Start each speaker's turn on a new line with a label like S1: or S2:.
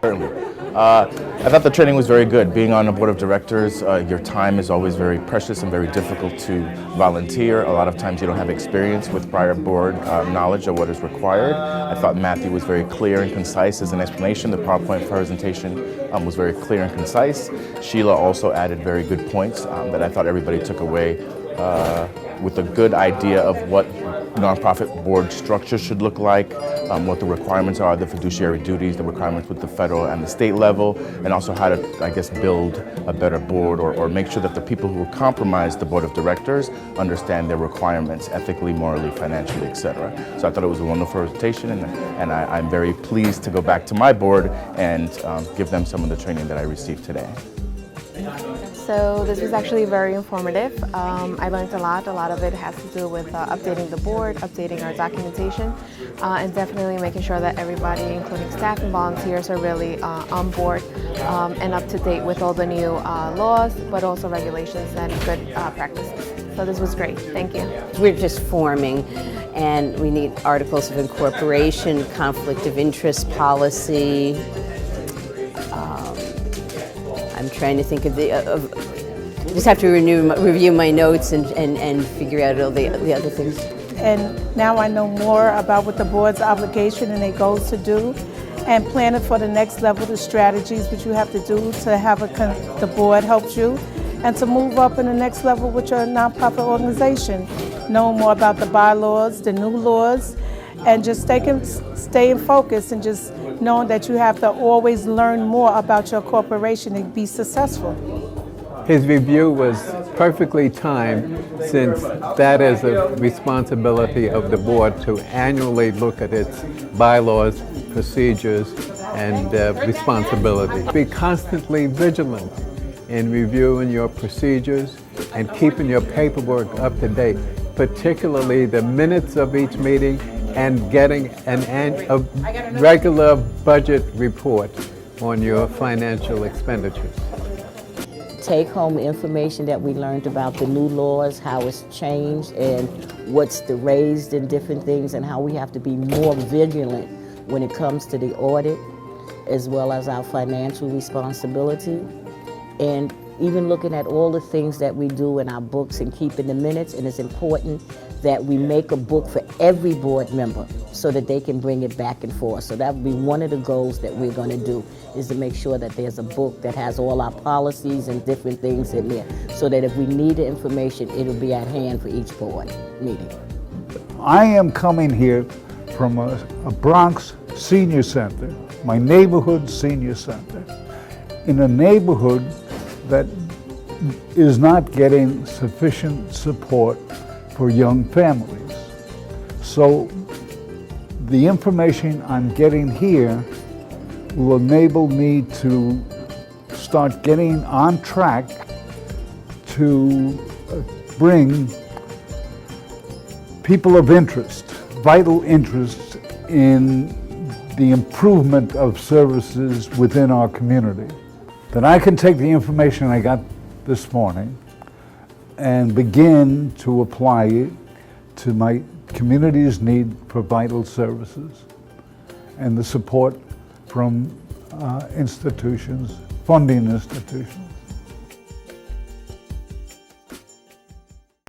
S1: Certainly. I thought the training was very good. Being on a board of directors, your time is always very precious and very difficult to volunteer. A lot of times you don't have experience with prior board knowledge of what is required. I thought Matthew was very clear and concise as an explanation. The PowerPoint presentation was very clear and concise. Sheila also added very good points that I thought everybody took away with a good idea of what nonprofit board structure should look like, what the requirements are, the fiduciary duties, the requirements with the federal and the state level, and also how to, I guess, build a better board or make sure that the people who compromise the board of directors understand their requirements ethically, morally, financially, etc. So I thought it was a wonderful presentation, and I'm very pleased to go back to my board and give them some of the training that I received today.
S2: So this was actually very informative. I learned a lot. A lot of it has to do with updating the board, updating our documentation, and definitely making sure that everybody, including staff and volunteers, are really on board and up to date with all the new laws, but also regulations and good practices. So this was great. Thank you.
S3: We're just forming, and we need articles of incorporation, conflict of interest policy. I'm trying to think of just have to review my notes and figure out all the other things.
S4: And now I know more about what the board's obligation and their goals to do, and planning for the next level, the strategies which you have to do to have the board help you, and to move up in the next level with your nonprofit organization. Knowing more about the bylaws, the new laws, and just staying focused and just knowing that you have to always learn more about your corporation to be successful.
S5: His review was perfectly timed, since that is a responsibility of the board to annually look at its bylaws, procedures, and responsibilities. Be constantly vigilant in reviewing your procedures and keeping your paperwork up to date, particularly the minutes of each meeting and getting a regular budget report on your financial expenditures.
S3: Take home information that we learned about the new laws, how it's changed, and what's the raised in different things, and how we have to be more vigilant when it comes to the audit, as well as our financial responsibility. And even looking at all the things that we do in our books and keeping the minutes, and it's important that we make a book for every board member so that they can bring it back and forth. So that would be one of the goals that we're going to do, is to make sure that there's a book that has all our policies and different things in there, so that if we need the information, it'll be at hand for each board meeting.
S6: I am coming here from a Bronx senior center, my neighborhood senior center, in a neighborhood that is not getting sufficient support for young families. So the information I'm getting here will enable me to start getting on track to bring people of interest, vital interest in the improvement of services within our community. Then I can take the information I got this morning and begin to apply it to my community's need for vital services and the support from institutions, funding institutions.